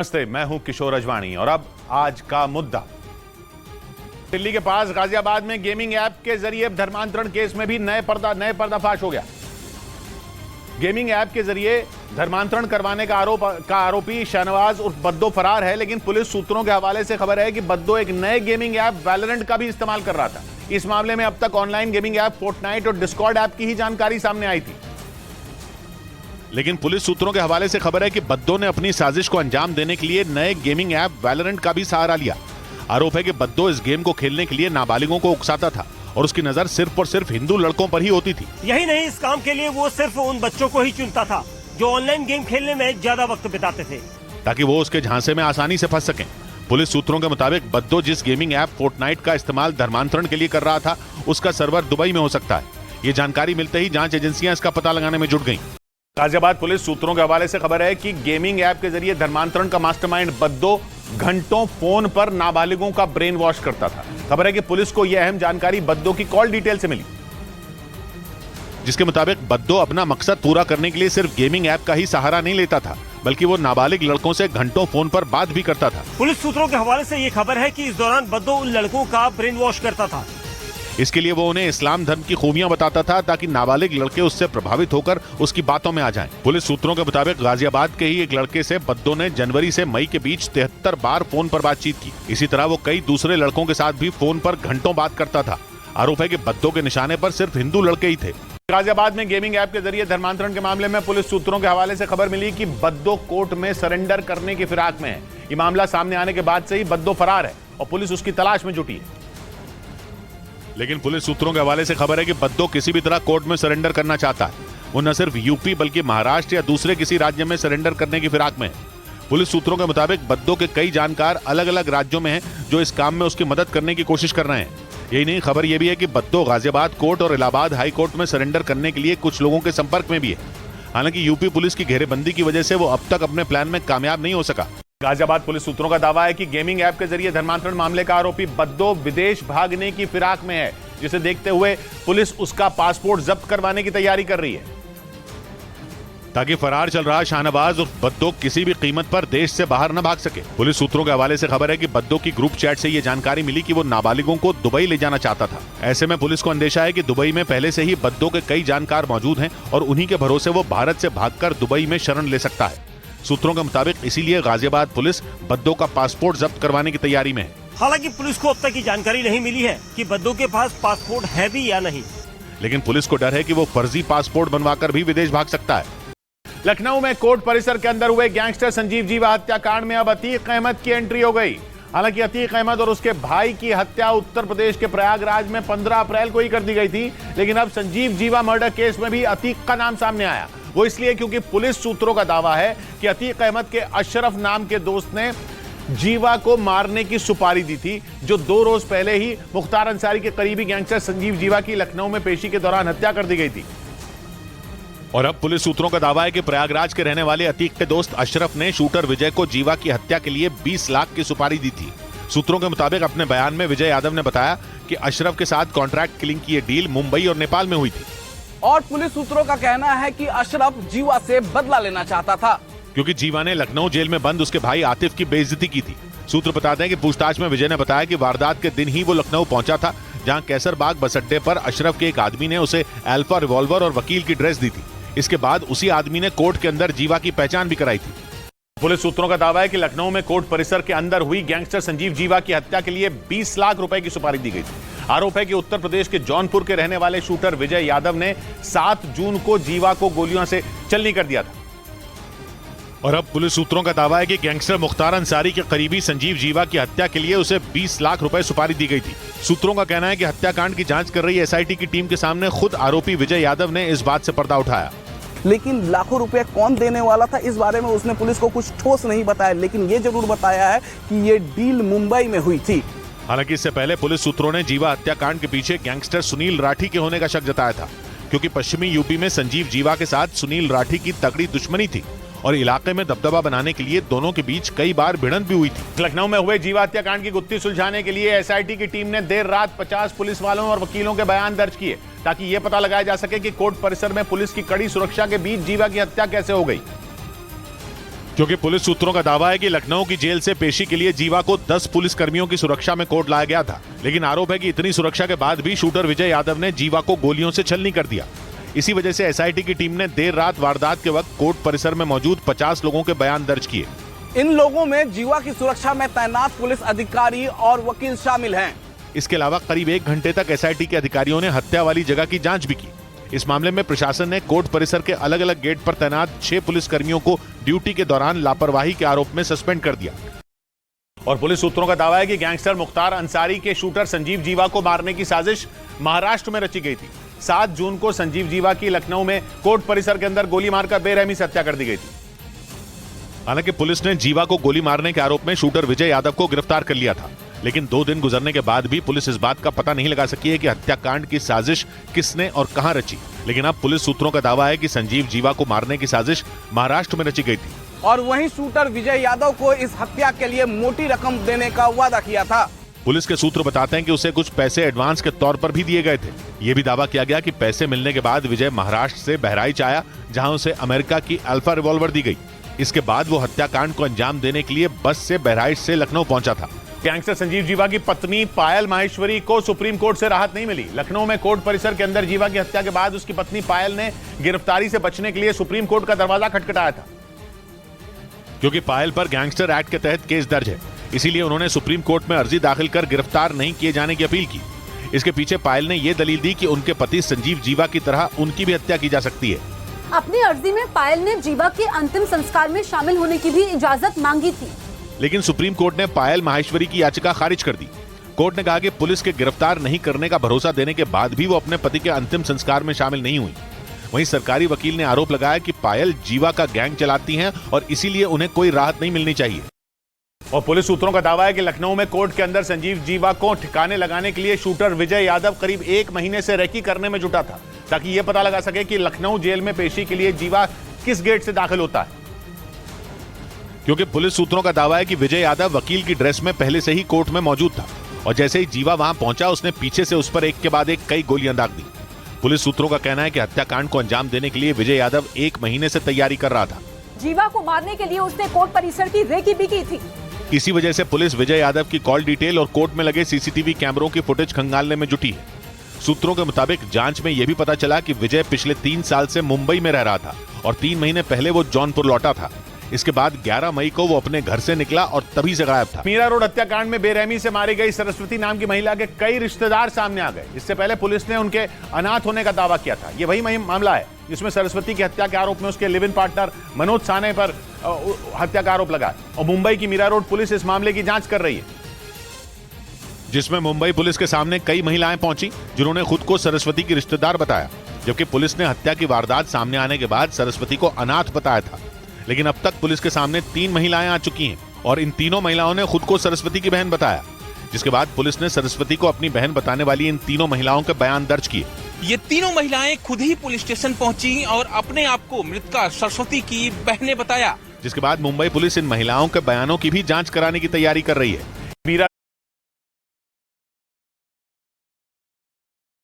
नमस्ते, मैं हूं किशोर अजवाणी और अब आज का मुद्दा। दिल्ली के पास गाजियाबाद में गेमिंग ऐप के जरिए धर्मांतरण केस में भी नए पर्दाफाश हो गया। गेमिंग ऐप के जरिए धर्मांतरण करवाने का आरोपी शाहनवाज उर्फ बद्दो फरार है, लेकिन पुलिस सूत्रों के हवाले से खबर है कि बद्दो एक नए गेमिंग ऐप वैलोरेंट का भी इस्तेमाल कर रहा था। इस मामले में अब तक ऑनलाइन गेमिंग ऐप फोर्टनाइट और डिस्कॉर्ड ऐप की ही जानकारी सामने आई थी, लेकिन पुलिस सूत्रों के हवाले से खबर है कि बद्दो ने अपनी साजिश को अंजाम देने के लिए नए गेमिंग ऐप वैलोरेंट का भी सहारा लिया। आरोप है कि बद्दो इस गेम को खेलने के लिए नाबालिगों को उकसाता था और उसकी नजर सिर्फ और सिर्फ हिंदू लड़कों पर ही होती थी। यही नहीं, इस काम के लिए वो सिर्फ उन बच्चों को ही चुनता था जो ऑनलाइन गेम खेलने में ज्यादा वक्त बिताते थे, ताकि वो उसके झांसे में आसानी से फंस सकें। पुलिस सूत्रों के मुताबिक बद्दो जिस गेमिंग ऐप फोर्टनाइट का इस्तेमाल धर्मांतरण के लिए कर रहा था, उसका सर्वर दुबई में हो सकता है। ये जानकारी मिलते ही जांच एजेंसियां इसका पता लगाने में जुट गईं। गाजियाबाद पुलिस सूत्रों के हवाले से खबर है कि गेमिंग ऐप के जरिए धर्मांतरण का मास्टरमाइंड बद्दो घंटों फोन पर नाबालिगों का ब्रेन वॉश करता था। खबर है कि पुलिस को यह अहम जानकारी बद्दो की कॉल डिटेल से मिली, जिसके मुताबिक बद्दो अपना मकसद पूरा करने के लिए सिर्फ गेमिंग ऐप का ही सहारा नहीं लेता था, बल्कि वो नाबालिग लड़कों से घंटों फोन पर बात भी करता था। पुलिस सूत्रों के हवाले से ये खबर है कि इस दौरान बद्दो उन लड़कों का ब्रेन वॉश करता था। इसके लिए वो उन्हें इस्लाम धर्म की खूबियां बताता था ताकि नाबालिग लड़के उससे प्रभावित होकर उसकी बातों में आ जाएं। पुलिस सूत्रों के मुताबिक गाजियाबाद के ही एक लड़के से बद्दो ने जनवरी से मई के बीच 73 बार फोन पर बातचीत की। इसी तरह वो कई दूसरे लड़कों के साथ भी फोन पर घंटों बात करता था। आरोप है कि बद्दो के निशाने पर सिर्फ हिंदू लड़के ही थे। गाजियाबाद में गेमिंग ऐप के जरिए धर्मांतरण के मामले में पुलिस सूत्रों के हवाले से खबर मिली कि बद्दो कोर्ट में सरेंडर करने की फिराक में है। ये मामला सामने आने के बाद से ही बद्दो फरार है और पुलिस उसकी तलाश में जुटी है, लेकिन पुलिस सूत्रों के हवाले से खबर है कि बद्दो किसी भी तरह कोर्ट में सरेंडर करना चाहता है। वो न सिर्फ यूपी बल्कि महाराष्ट्र या दूसरे किसी राज्य में सरेंडर करने की फिराक में है। पुलिस सूत्रों के मुताबिक बद्दो के कई जानकार अलग अलग राज्यों में हैं जो इस काम में उसकी मदद करने की कोशिश कर रहे हैं। यही नहीं, खबर यह भी है कि बद्दो गाजियाबाद कोर्ट और इलाहाबाद हाई कोर्ट में सरेंडर करने के लिए कुछ लोगों के संपर्क में भी है। हालांकि यूपी पुलिस की घेरेबंदी की वजह से वो अब तक अपने प्लान में कामयाब नहीं हो सका। गाजियाबाद पुलिस सूत्रों का दावा है कि गेमिंग ऐप के जरिए धर्मांतरण मामले का आरोपी बद्दो विदेश भागने की फिराक में है, जिसे देखते हुए पुलिस उसका पासपोर्ट जब्त करवाने की तैयारी कर रही है, ताकि फरार चल रहा शाहनवाज और बद्दो किसी भी कीमत पर देश से बाहर न भाग सके। पुलिस सूत्रों के हवाले से खबर है कि बद्दो की ग्रुप चैट से यह जानकारी मिली कि वो नाबालिगों को दुबई ले जाना चाहता था। ऐसे में पुलिस को अंदेशा है कि दुबई में पहले से ही बद्दो के कई जानकार मौजूद हैं और उन्हीं के भरोसे वो भारत से भागकर दुबई में शरण ले सकता है। सूत्रों के मुताबिक इसीलिए गाजियाबाद पुलिस बद्दो का पासपोर्ट जब्त करवाने की तैयारी में है। हालांकि पुलिस को अब तक की जानकारी नहीं मिली है कि बद्दो के पास पासपोर्ट है भी या नहीं, लेकिन पुलिस को डर है कि वो फर्जी पासपोर्ट बनवाकर भी विदेश भाग सकता है। लखनऊ में कोर्ट परिसर के अंदर हुए गैंगस्टर संजीव जीवा हत्याकांड में अब अतीक अहमद की एंट्री हो गई। हालांकि अतीक अहमद और उसके भाई की हत्या उत्तर प्रदेश के प्रयागराज में 15 अप्रैल को ही कर दी गई थी, लेकिन अब संजीव जीवा मर्डर केस में भी अतीक का नाम सामने आया। वो इसलिए क्योंकि पुलिस सूत्रों का दावा है कि अतीक अहमद के अशरफ नाम के दोस्त ने जीवा को मारने की सुपारी दी थी, जो 2 रोज पहले ही मुख्तार अंसारी के करीबी गैंगस्टर संजीव जीवा की लखनऊ में पेशी के दौरान हत्या कर दी गई थी। और अब पुलिस सूत्रों का दावा है कि प्रयागराज के रहने वाले अतीक के दोस्त अशरफ ने शूटर विजय को जीवा की हत्या के लिए 20 लाख की सुपारी दी थी। सूत्रों के मुताबिक अपने बयान में विजय यादव ने बताया कि अशरफ के साथ कॉन्ट्रैक्ट किलिंग की यह डील मुंबई और नेपाल में हुई थी। और पुलिस सूत्रों का कहना है कि अशरफ जीवा से बदला लेना चाहता था, क्योंकि जीवा ने लखनऊ जेल में बंद उसके भाई आतिफ की बेइज्जती की थी। सूत्र बताते हैं कि पूछताछ में विजय ने बताया कि वारदात के दिन ही वो लखनऊ पहुंचा था, जहां कैसरबाग बस अड्डे पर अशरफ के एक आदमी ने उसे अल्फा रिवॉल्वर और वकील की ड्रेस दी थी। इसके बाद उसी आदमी ने कोर्ट के अंदर जीवा की पहचान भी कराई थी। पुलिस सूत्रों का दावा है कि लखनऊ में कोर्ट परिसर के अंदर हुई गैंगस्टर संजीव जीवा की हत्या के लिए 20 लाख रुपए की सुपारी दी गई थी। आरोप है कि उत्तर प्रदेश के जौनपुर के रहने वाले शूटर विजय यादव ने 7 जून को जीवा को गोलियों से चलनी कर दिया था। और अब पुलिस सूत्रों का दावा है कि गैंगस्टर मुख्तार अंसारी के करीबी संजीव जीवा की हत्या के लिए उसे 20 लाख रुपए सुपारी दी गई थी। सूत्रों का कहना है कि हत्याकांड की जांच कर रही एसआईटी की टीम के सामने खुद आरोपी विजय यादव ने इस बात से पर्दा उठाया, लेकिन लाखों रुपए कौन देने वाला था इस बारे में उसने पुलिस को कुछ ठोस नहीं बताया, लेकिन ये जरूर बताया है कि ये डील मुंबई में हुई थी। हालांकि इससे पहले पुलिस सूत्रों ने जीवा हत्याकांड के पीछे गैंगस्टर सुनील राठी के होने का शक जताया था, क्योंकि पश्चिमी यूपी में संजीव जीवा के साथ सुनील राठी की तगड़ी दुश्मनी थी और इलाके में दबदबा बनाने के लिए दोनों के बीच कई बार भिड़ंत भी हुई थी। लखनऊ में हुए जीवा हत्याकांड की गुत्थी सुलझाने के लिए एसआईटी की टीम ने देर रात 50 पुलिस वालों और वकीलों के बयान दर्ज किए, ताकि यह पता लगाया जा सके कि कोर्ट परिसर में पुलिस की कड़ी सुरक्षा के बीच जीवा की हत्या कैसे हो गई। क्योंकि पुलिस सूत्रों का दावा है कि लखनऊ की जेल से पेशी के लिए जीवा को 10 पुलिस कर्मियों की सुरक्षा में कोर्ट लाया गया था, लेकिन आरोप है कि इतनी सुरक्षा के बाद भी शूटर विजय यादव ने जीवा को गोलियों से छलनी कर दिया। इसी वजह से एसआईटी की टीम ने देर रात वारदात के वक्त कोर्ट परिसर में मौजूद 50 लोगों के बयान दर्ज किए। इन लोगों में जीवा की सुरक्षा में तैनात पुलिस अधिकारी और वकील शामिल हैं। इसके अलावा करीब 1 घंटे तक एसआईटी के अधिकारियों ने हत्या वाली जगह की जांच भी की। इस मामले में प्रशासन ने कोर्ट परिसर के अलग अलग गेट पर तैनात 6 पुलिस कर्मियों को ड्यूटी के दौरान लापरवाही के आरोप में सस्पेंड कर दिया। और पुलिस सूत्रों का दावा है कि गैंगस्टर मुख्तार अंसारी के शूटर संजीव जीवा को मारने की साजिश महाराष्ट्र में रची गई थी। 7 जून को संजीव जीवा की लखनऊ में कोर्ट परिसर के अंदर गोली मारकर बेरहमी से हत्या कर दी गई थी। हालांकि पुलिस ने जीवा को गोली मारने के आरोप में शूटर विजय यादव को गिरफ्तार कर लिया था, लेकिन 2 दिन गुजरने के बाद भी पुलिस इस बात का पता नहीं लगा सकी है कि हत्याकांड की साजिश किसने और कहां रची। लेकिन अब पुलिस सूत्रों का दावा है कि संजीव जीवा को मारने की साजिश महाराष्ट्र में रची गई थी और वहीं शूटर विजय यादव को इस हत्या के लिए मोटी रकम देने का वादा किया था। पुलिस के सूत्र बताते हैं कि उसे कुछ पैसे एडवांस के तौर पर भी दिए गए थे। यह भी दावा किया गया कि पैसे मिलने के बाद विजय महाराष्ट्र से बहराइच आया, जहां उसे अमेरिका की अल्फा रिवॉल्वर दी गई। इसके बाद वो हत्याकांड को अंजाम देने के लिए बस से बहराइच से लखनऊ पहुंचा था। गैंगस्टर संजीव जीवा की पत्नी पायल माहेश्वरी को सुप्रीम कोर्ट से राहत नहीं मिली। लखनऊ में कोर्ट परिसर के अंदर जीवा की हत्या के बाद उसकी पत्नी पायल ने गिरफ्तारी से बचने के लिए सुप्रीम कोर्ट का दरवाजा खटखटाया था। क्योंकि पायल पर गैंगस्टर एक्ट के तहत केस दर्ज है, इसीलिए उन्होंने सुप्रीम कोर्ट में अर्जी दाखिल कर गिरफ्तार नहीं किए जाने की अपील की। इसके पीछे पायल ने यह दलील दी कि उनके पति संजीव जीवा की तरह उनकी भी हत्या की जा सकती है। अपनी अर्जी में पायल ने जीवा के अंतिम संस्कार में शामिल होने की भी इजाजत मांगी थी, लेकिन सुप्रीम कोर्ट ने पायल माहेश्वरी की याचिका खारिज कर दी। कोर्ट ने कहा कि पुलिस के गिरफ्तार नहीं करने का भरोसा देने के बाद भी वो अपने पति के अंतिम संस्कार में शामिल नहीं हुई। वहीं सरकारी वकील ने आरोप लगाया कि पायल जीवा का गैंग चलाती हैं और इसीलिए उन्हें कोई राहत नहीं मिलनी चाहिए। और पुलिस सूत्रों का दावा है कि लखनऊ में कोर्ट के अंदर संजीव जीवा को ठिकाने लगाने के लिए शूटर विजय यादव करीब 1 महीने से रेकी करने में जुटा था, ताकि यह पता लगा सके कि लखनऊ जेल में पेशी के लिए जीवा किस गेट से दाखिल होता है। क्योंकि पुलिस सूत्रों का दावा है कि विजय यादव वकील की ड्रेस में पहले से ही कोर्ट में मौजूद था और जैसे ही जीवा वहां पहुंचा उसने पीछे से उस पर एक के बाद एक कई गोलियां दाग दी। पुलिस सूत्रों का कहना है कि हत्याकांड को अंजाम देने के लिए विजय यादव 1 महीने से तैयारी कर रहा था। जीवा को मारने के लिए उसने कोर्ट परिसर की रेकी भी की थी। इसी वजह से पुलिस विजय यादव की कॉल डिटेल और कोर्ट में लगे सीसीटीवी कैमरों की फुटेज खंगालने में जुटी है। सूत्रों के मुताबिक जांच में यह भी पता चला कि विजय पिछले 3 साल से मुंबई में रह रहा था और 3 महीने पहले वो जौनपुर लौटा था। इसके बाद 11 मई को वो अपने घर से निकला और तभी से गायब था। मीरा रोड हत्याकांड में बेरहमी से मारी गई सरस्वती नाम की महिला के कई रिश्तेदार सामने आ गए। इससे पहले पुलिस ने उनके अनाथ होने का दावा किया था। ये वही मामला है जिसमें सरस्वती की हत्या के आरोप में उसके लिव इन पार्टनर मनोज साने पर हत्या का आरोप लगा और मुंबई की मीरा रोड पुलिस इस मामले की जांच कर रही है, जिसमें मुंबई पुलिस के सामने कई महिलाएं पहुंची जिन्होंने खुद को सरस्वती की रिश्तेदार बताया, जबकि पुलिस ने हत्या की वारदात सामने आने के बाद सरस्वती को अनाथ बताया था। लेकिन अब तक पुलिस के सामने 3 महिलाएं आ चुकी हैं और इन तीनों महिलाओं ने खुद को सरस्वती की बहन बताया, जिसके बाद पुलिस ने सरस्वती को अपनी बहन बताने वाली इन तीनों महिलाओं के बयान दर्ज किए। ये तीनों महिलाएं खुद ही पुलिस स्टेशन पहुंची और अपने आप को मृतका सरस्वती की बहनें बताया, जिसके बाद मुंबई पुलिस इन महिलाओं के बयानों की भी जांच कराने की तैयारी कर रही है।